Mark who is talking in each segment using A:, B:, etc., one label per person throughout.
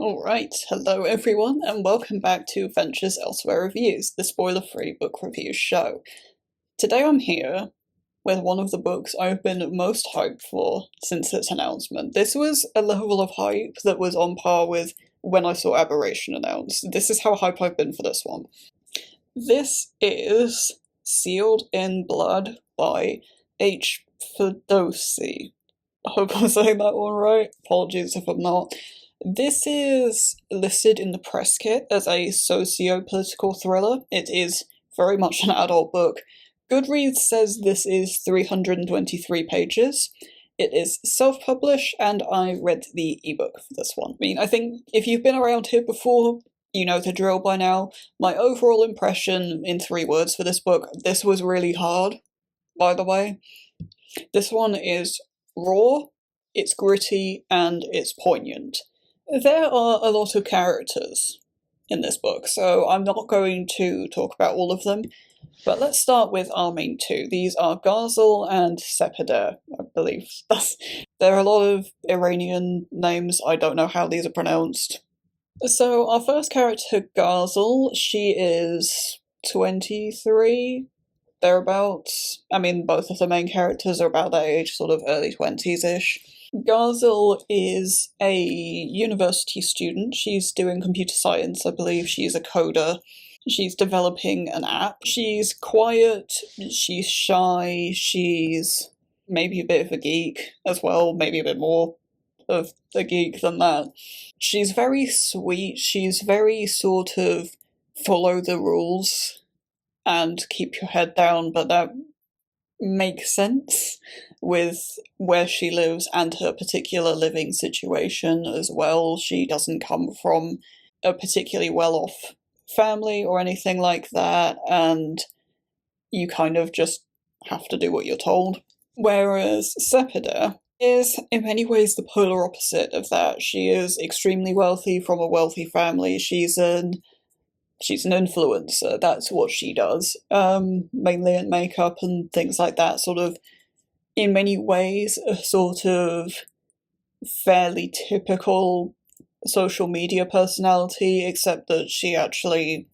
A: Alright, hello everyone, and welcome back to Ventures Elsewhere Reviews, the spoiler-free book review show. Today I'm here with one of the books I've been most hyped for since its announcement. This was a level of hype that was on par with when I saw Aberration announced. This is how hyped I've been for this one. This is Sealed in Blood by H. Ferdowsi. I hope I'm saying that one right. Apologies if I'm not. This is listed in the press kit as a socio-political thriller. It is very much an adult book. Goodreads says this is 323 pages. It is self-published, and I read the ebook for this one. I mean, I think if you've been around here before, you know the drill by now. My overall impression in 3 words for this book: this was really hard, by the way. This one is raw, it's gritty, and it's poignant. There are a lot of characters in this book, so I'm not going to talk about all of them, but let's start with our main two. These are Gazel and Sepeder, I believe. There are a lot of Iranian names, I don't know how these are pronounced. So our first character, Gazel, she is 23, thereabouts. I mean, both of the main characters are about that age, sort of early 20s-ish. Gazel is a university student. She's doing computer science, I believe. She's a coder. She's developing an app. She's quiet, she's shy, she's maybe a bit of a geek as well, maybe a bit more of a geek than that. She's very sweet, she's very sort of follow the rules and keep your head down, but that makes sense with where she lives and her particular living situation as well. She doesn't come from a particularly well-off family or anything like that, and you kind of just have to do what you're told. Whereas Sepeder is in many ways the polar opposite of that. She is extremely wealthy, from a wealthy family. She's an influencer, that's what she does, mainly in makeup and things like that, sort of, in many ways, a sort of fairly typical social media personality, except that she actually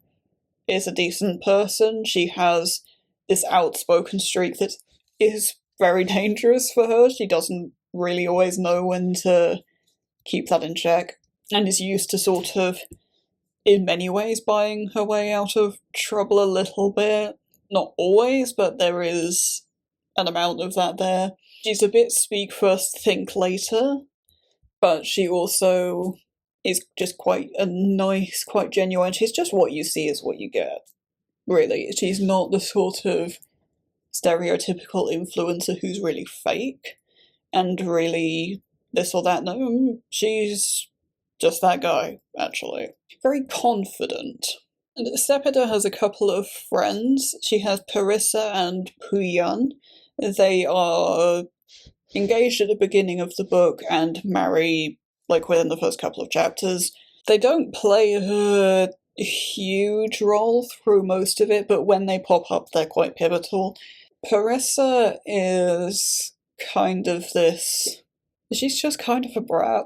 A: is a decent person. She has this outspoken streak that is very dangerous for her. She doesn't really always know when to keep that in check, and is used to sort of, in many ways, buying her way out of trouble a little bit. Not always, but there is an amount of that there. She's a bit speak first, think later, but she also is just quite a nice, quite genuine. She's just what you see is what you get, really. She's not the sort of stereotypical influencer who's really fake and really this or that. No, she's just that guy, actually. Very confident. And Sepeder has a couple of friends. She has Parissa and Puyan. They are engaged at the beginning of the book and marry, like, within the first couple of chapters. They don't play a huge role through most of it, but when they pop up, they're quite pivotal. Parissa is kind of this... she's just kind of a brat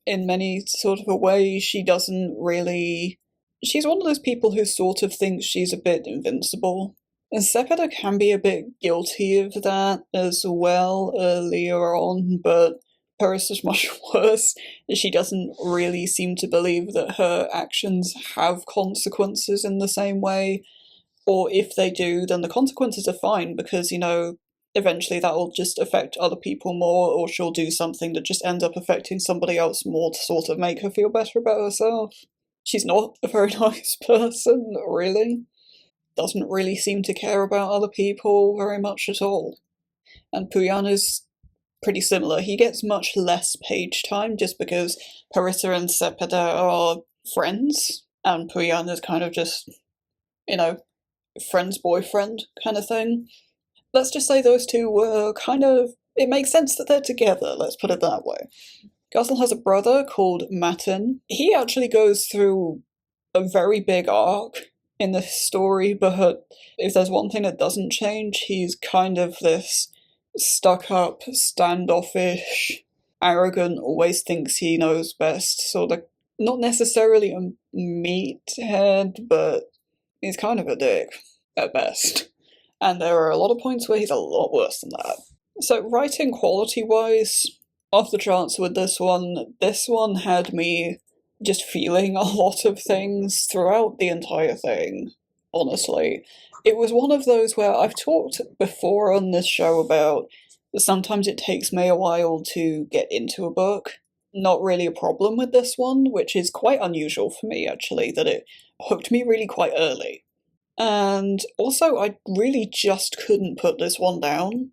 A: in many sort of a way. She doesn't really... she's one of those people who sort of thinks she's a bit invincible. And Sepeder can be a bit guilty of that as well earlier on, but Parissa's much worse. She doesn't really seem to believe that her actions have consequences in the same way, or if they do, then the consequences are fine, because, you know, eventually that will just affect other people more, or she'll do something that just ends up affecting somebody else more to sort of make her feel better about herself. She's not a very nice person, really. Doesn't really seem to care about other people very much at all. And Puyan is pretty similar. He gets much less page time just because Parissa and Sepeder are friends, and Puyan is kind of just, you know, friend's boyfriend kind of thing. Let's just say those two were kind of... it makes sense that they're together, let's put it that way. Gazel has a brother called Matin. He actually goes through a very big arc in this story, but if there's one thing that doesn't change, he's kind of this stuck-up, standoffish, arrogant, always thinks he knows best sort of not necessarily a meathead, but he's kind of a dick, at best. And there are a lot of points where he's a lot worse than that. So writing quality-wise, off the charts with this one had me just feeling a lot of things throughout the entire thing, honestly. It was one of those where I've talked before on this show about sometimes it takes me a while to get into a book. Not really a problem with this one, which is quite unusual for me actually, that it hooked me really quite early. And also, I really just couldn't put this one down.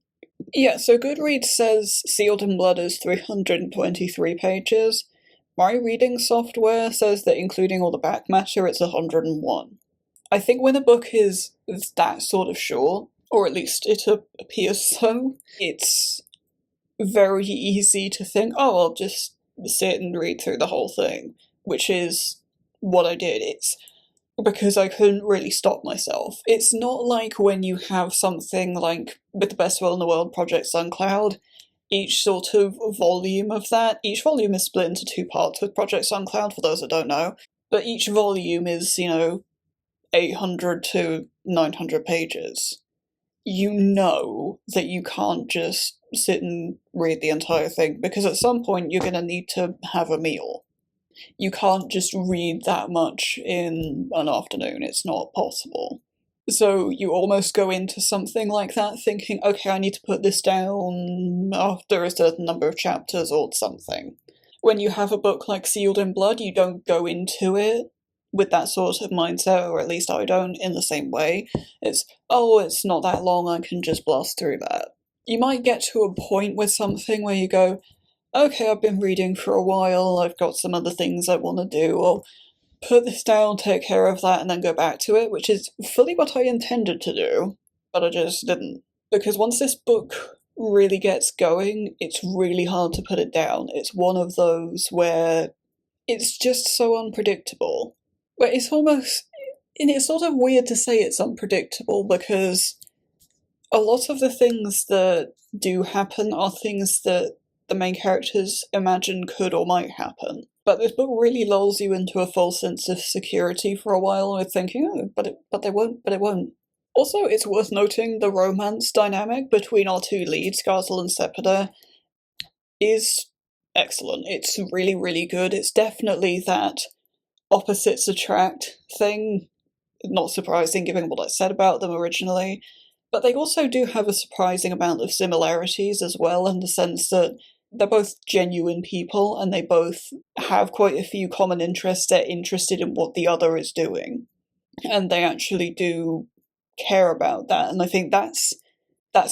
A: Yeah, so Goodreads says Sealed in Blood is 323 pages. My reading software says that including all the back matter, it's 101. I think when a book is that sort of short, or at least it appears so, it's very easy to think, oh, I'll just sit and read through the whole thing, which is what I did. It's because I couldn't really stop myself. It's not like when you have something like with the Best Will in the World Project Suncloud, each sort of volume of that, each volume is split into two parts with Project Suncloud, for those that don't know, but each volume is, 800 to 900 pages. You know that you can't just sit and read the entire thing, because at some point you're going to need to have a meal. You can't just read that much in an afternoon, it's not possible. So you almost go into something like that thinking, okay, I need to put this down after a certain number of chapters or something. When you have a book like Sealed in Blood, you don't go into it with that sort of mindset, or at least I don't, in the same way. It's not that long, I can just blast through that. You might get to a point with something where you go, okay, I've been reading for a while, I've got some other things I want to do, I'll put this down, take care of that, and then go back to it, which is fully what I intended to do, but I just didn't. Because once this book really gets going, it's really hard to put it down. It's one of those where it's just so unpredictable. But it's almost, and it's sort of weird to say it's unpredictable, because a lot of the things that do happen are things that the main characters imagine could or might happen. But this book really lulls you into a false sense of security for a while with thinking, oh, but they won't, but it won't. Also, it's worth noting the romance dynamic between our two leads, Garzel and Sepida, is excellent. It's really, really good. It's definitely that opposites attract thing. Not surprising given what I said about them originally. But they also do have a surprising amount of similarities as well, in the sense that they're both genuine people and they both have quite a few common interests. They're interested in what the other is doing. And they actually do care about that. And I think that's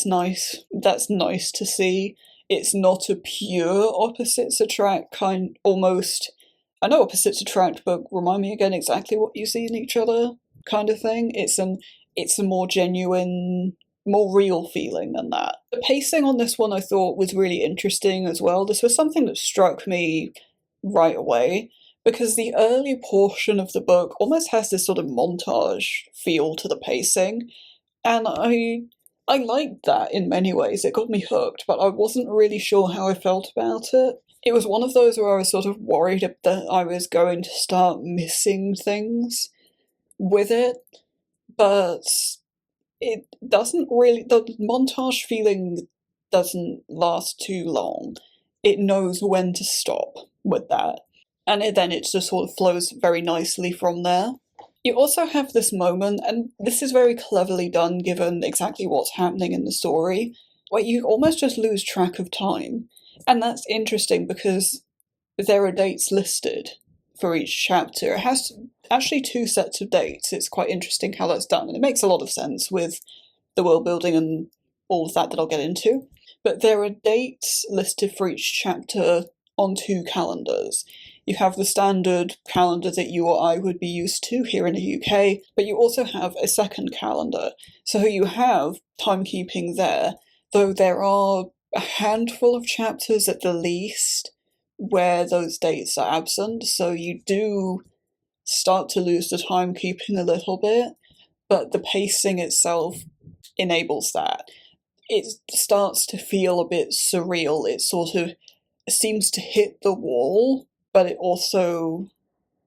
A: nice. That's nice to see. It's not a pure opposites attract kind, almost. I know opposites attract, but remind me again exactly what you see in each other kind of thing. It's a more genuine, more real feeling than that. The pacing on this one I thought was really interesting as well. This was something that struck me right away, because the early portion of the book almost has this sort of montage feel to the pacing, and I liked that in many ways. It got me hooked, but I wasn't really sure how I felt about it. It was one of those where I was sort of worried that I was going to start missing things with it, but it doesn't really, the montage feeling doesn't last too long. It knows when to stop with that, and then it just sort of flows very nicely from there. You also have this moment, and this is very cleverly done given exactly what's happening in the story, where you almost just lose track of time. And that's interesting because there are dates listed for each chapter. It has actually two sets of dates. It's quite interesting how that's done, and it makes a lot of sense with the world building and all of that I'll get into. But there are dates listed for each chapter on two calendars. You have the standard calendar that you or I would be used to here in the UK, but you also have a second calendar. So you have timekeeping there, though there are a handful of chapters at the least where those dates are absent, so you do start to lose the timekeeping a little bit, but the pacing itself enables that. It starts to feel a bit surreal. It sort of seems to hit the wall, but it also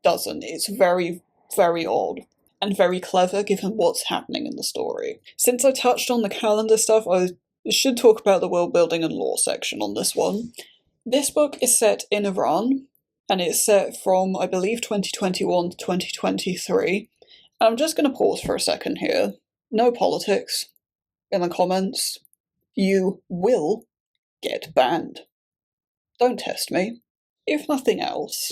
A: doesn't. It's very, very odd and very clever given what's happening in the story. Since I touched on the calendar stuff, I should talk about the world building and lore section on this one. This book is set in Iran, and it's set from, I believe, 2021 to 2023. And I'm just going to pause for a second here. No politics in the comments. You will get banned. Don't test me. If nothing else,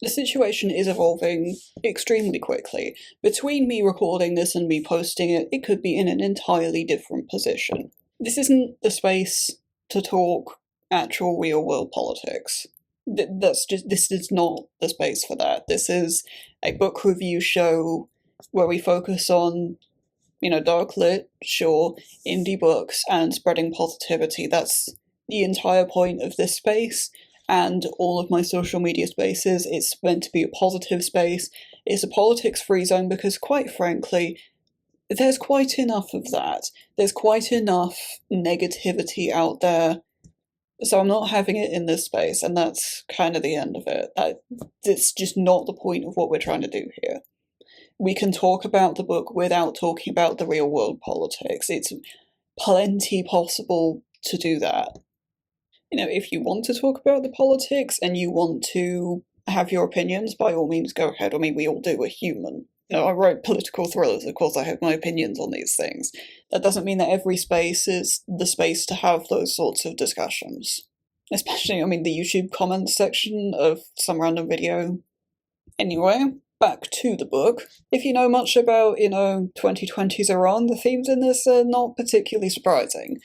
A: the situation is evolving extremely quickly. Between me recording this and me posting it, it could be in an entirely different position. This isn't the space to talk actual real-world politics. This is not the space for that. This is a book review show where we focus on, dark lit, sure, indie books, and spreading positivity. That's the entire point of this space, and all of my social media spaces. It's meant to be a positive space. It's a politics-free zone because, quite frankly, there's quite enough of that. There's quite enough negativity out there. So I'm not having it in this space, and that's kind of the end of it. It's just not the point of what we're trying to do here. We can talk about the book without talking about the real world politics. It's plenty possible to do that. If you want to talk about the politics and you want to have your opinions, by all means go ahead. I mean, we all do, we're human. I write political thrillers, of course I have my opinions on these things. That doesn't mean that every space is the space to have those sorts of discussions. Especially, the YouTube comments section of some random video. Anyway, back to the book. If you know much about, 2020s Iran, the themes in this are not particularly surprising.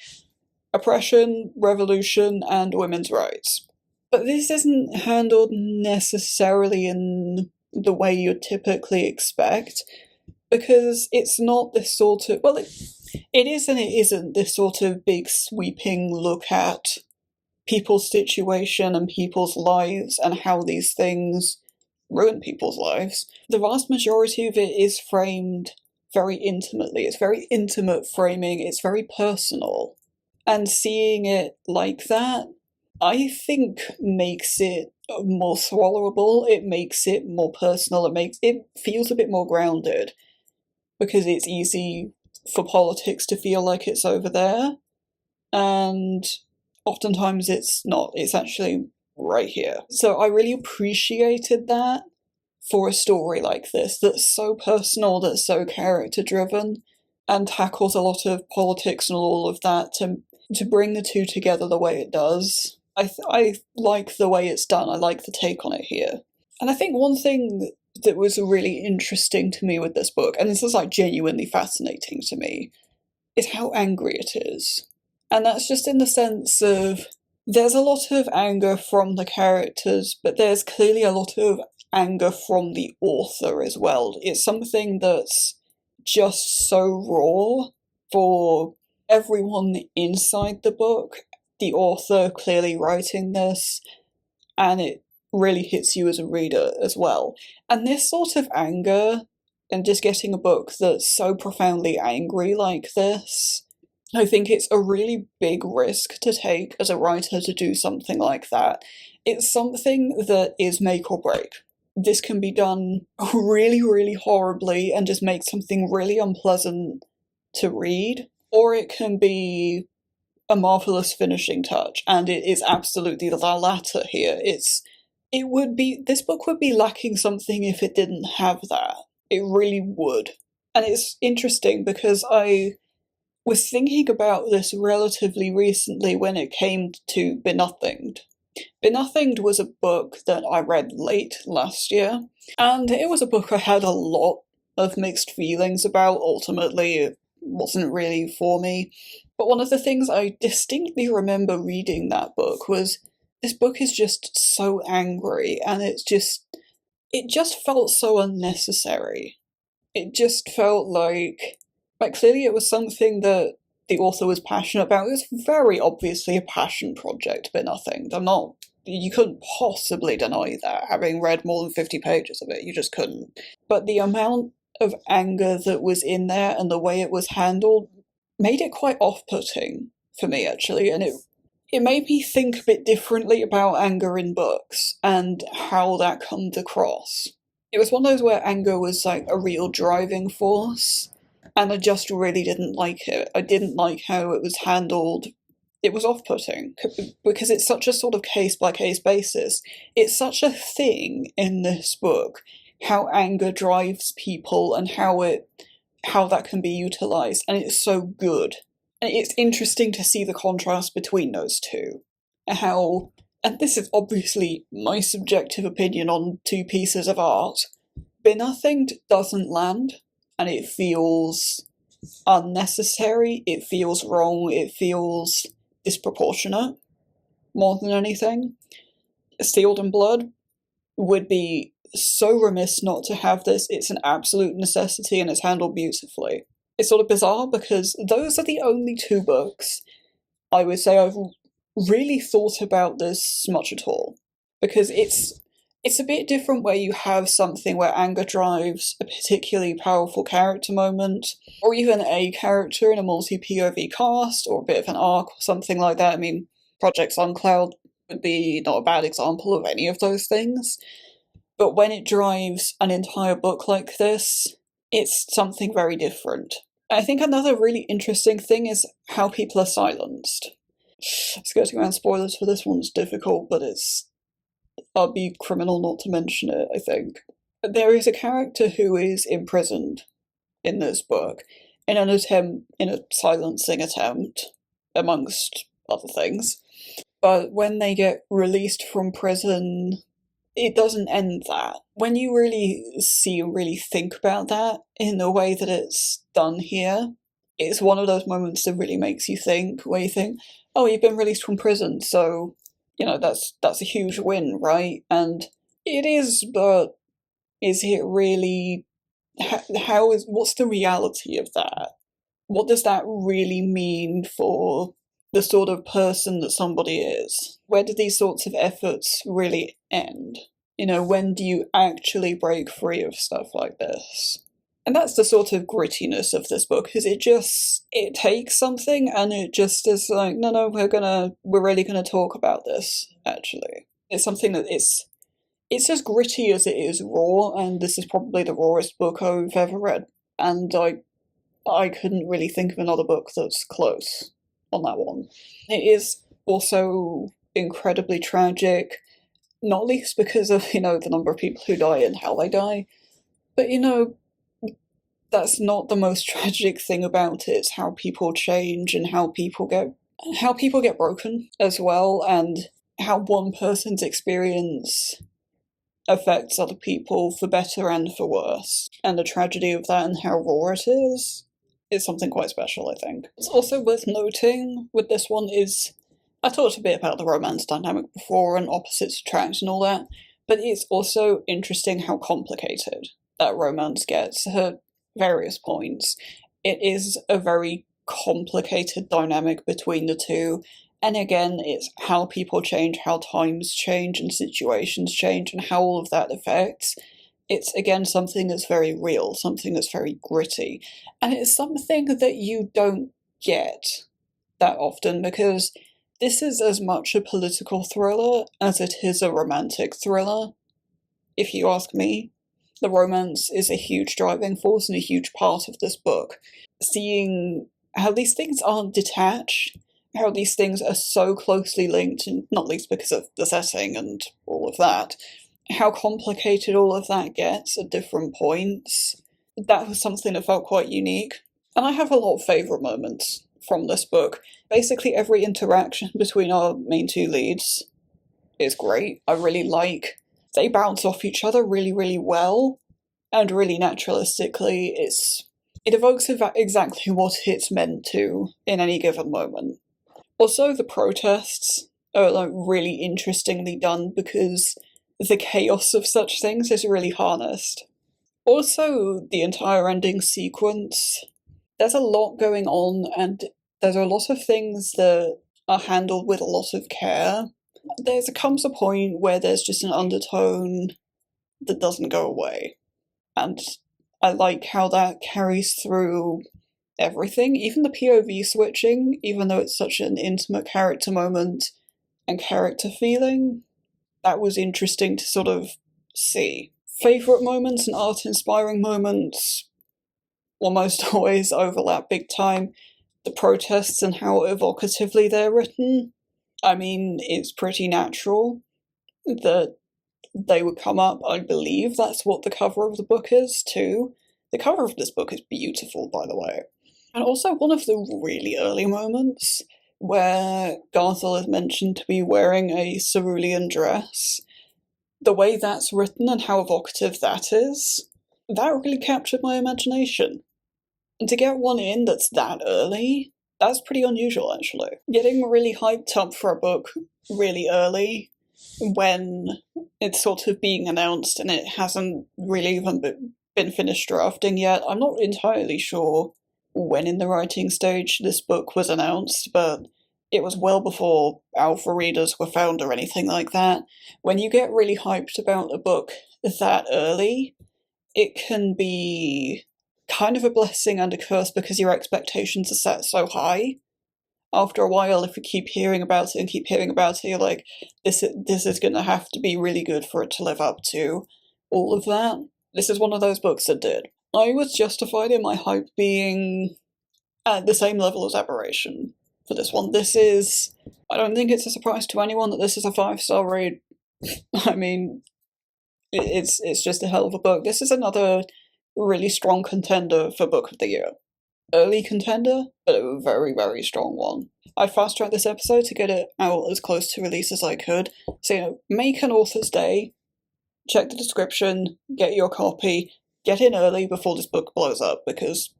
A: Oppression, revolution, and women's rights. But this isn't handled necessarily in the way you'd typically expect, because it's not this sort of, it is and it isn't this sort of big sweeping look at people's situation and people's lives and how these things ruin people's lives. The vast majority of it is framed very intimately. It's very intimate framing, it's very personal. And seeing it like that, I think makes it more swallowable, it makes it more personal, it feels a bit more grounded, because it's easy for politics to feel like it's over there, and oftentimes it's not, it's actually right here. So I really appreciated that for a story like this, that's so personal, that's so character driven, and tackles a lot of politics and all of that to bring the two together the way it does. I like the way it's done, I like the take on it here. And I think one thing that was really interesting to me with this book, and this is genuinely fascinating to me, is how angry it is. And that's just in the sense of, there's a lot of anger from the characters, but there's clearly a lot of anger from the author as well. It's something that's just so raw for everyone inside the book. The author clearly writing this, and it really hits you as a reader as well. And this sort of anger, and just getting a book that's so profoundly angry like this, I think it's a really big risk to take as a writer to do something like that. It's something that is make or break. This can be done really, really horribly and just make something really unpleasant to read, or it can be a marvellous finishing touch, and it is absolutely the latter here. This book would be lacking something if it didn't have that. It really would. And it's interesting because I was thinking about this relatively recently when it came to Benothinged. Benothinged was a book that I read late last year, and it was a book I had a lot of mixed feelings about. Ultimately, it wasn't really for me. But one of the things I distinctly remember reading that book was, this book is just so angry, and it just felt so unnecessary. It just felt like clearly it was something that the author was passionate about. It was very obviously a passion project, Benothinged. You couldn't possibly deny that, having read more than 50 pages of it, you just couldn't. But the amount of anger that was in there and the way it was handled made it quite off-putting for me, actually, and it made me think a bit differently about anger in books and how that comes across. It was one of those where anger was like a real driving force, and I just really didn't like it. I didn't like how it was handled. It was off-putting because it's such a sort of case-by-case basis. It's such a thing in this book, how anger drives people and how that can be utilized, and it's so good. And it's interesting to see the contrast between those two. How, and this is obviously my subjective opinion on two pieces of art, but nothing doesn't land, and it feels unnecessary, it feels wrong, it feels disproportionate, more than anything. Sealed in Blood would be so remiss not to have this. It's an absolute necessity and it's handled beautifully. It's sort of bizarre because those are the only two books I would say I've really thought about this much at all. Because it's a bit different where you have something where anger drives a particularly powerful character moment, or even a character in a multi-POV cast, or a bit of an arc or something like that. I mean, Project Suncloud would be not a bad example of any of those things. But when it drives an entire book like this, it's something very different. I think another really interesting thing is how people are silenced. Skirting around spoilers for this one's difficult, but I'd be criminal not to mention it, I think. There is a character who is imprisoned in this book in a silencing attempt, amongst other things. But when they get released from prison, it doesn't end that. When you really see and really think about that in the way that it's done here, it's one of those moments that really makes you think, where you think, oh, you've been released from prison, so, you know, that's a huge win, right? And it is, but is it really, what's the reality of that? What does that really mean for the sort of person that somebody is? Where do these sorts of efforts really end? You know, when do you actually break free of stuff like this? And that's the sort of grittiness of this book, is it takes something and it just is like, no, we're really gonna talk about this, actually. It's something that it's as gritty as it is raw, and this is probably the rawest book I've ever read. And I couldn't really think of another book that's close on that one. It is also incredibly tragic, not least because of, you know, the number of people who die and how they die. But, you know, that's not the most tragic thing about it. It's how people change and how people get broken as well, and how one person's experience affects other people for better and for worse. And the tragedy of that and how raw it is something quite special, I think. What's also worth noting with this one is, I talked a bit about the romance dynamic before and opposites attract and all that, but it's also interesting how complicated that romance gets at various points. It is a very complicated dynamic between the two, and again, it's how people change, how times change and situations change, and how all of that affects. It's again something that's very real, something that's very gritty, and it's something that you don't get that often, because this is as much a political thriller as it is a romantic thriller, if you ask me. The romance is a huge driving force and a huge part of this book. Seeing how these things aren't detached, how these things are so closely linked, and not least because of the setting and all of that, how complicated all of that gets at different points, that was something that felt quite unique. And I have a lot of favourite moments from this book. Basically every interaction between our main two leads is great. I really like, they bounce off each other really, really well, and really naturalistically. It evokes exactly what it's meant to in any given moment. Also, the protests are like really interestingly done, because the chaos of such things is really harnessed. Also, the entire ending sequence, there's a lot going on, and there's a lot of things that are handled with a lot of care. There comes a point where there's just an undertone that doesn't go away, and I like how that carries through everything, even the POV switching, even though it's such an intimate character moment and character feeling. That was interesting to sort of see. favourite moments and art-inspiring moments almost always overlap big time. The protests and how evocatively they're written, I mean, it's pretty natural that they would come up. I believe that's what the cover of the book is, too. The cover of this book is beautiful, by the way. And also one of the really early moments where Garthel is mentioned to be wearing a cerulean dress. The way that's written and how evocative that is, that really captured my imagination. And to get one in that's that early, that's pretty unusual, actually. Getting really hyped up for a book really early, when it's sort of being announced and it hasn't really even been finished drafting yet. I'm not entirely sure when in the writing stage this book was announced, but it was well before alpha readers were found or anything like that. When you get really hyped about a book that early, it can be kind of a blessing and a curse because your expectations are set so high. After a while, if you keep hearing about it and keep hearing about it, you're like, this is going to have to be really good for it to live up to all of that. This is one of those books that did. I was justified in my hype being at the same level as Aberration for this one. I don't think it's a surprise to anyone that this is a 5-star read. I mean, it's just a hell of a book. This is another really strong contender for Book of the Year. Early contender, but a very, very strong one. I fast-tracked this episode to get it out as close to release as I could. So, make an author's day, check the description, get your copy, get in early before this book blows up, because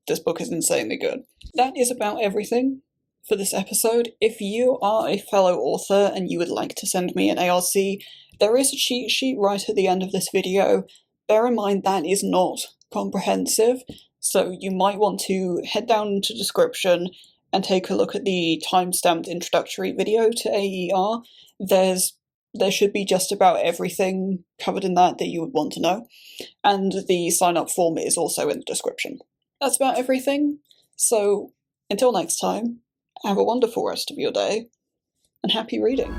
A: this book is insanely good. That is about everything for this episode. If you are a fellow author and you would like to send me an ARC, there is a cheat sheet right at the end of this video. Bear in mind that is not comprehensive, so you might want to head down to description and take a look at the time-stamped introductory video to AER. There should be just about everything covered in that you would want to know, and the sign-up form is also in the description. That's about everything, so until next time, have a wonderful rest of your day, and happy reading.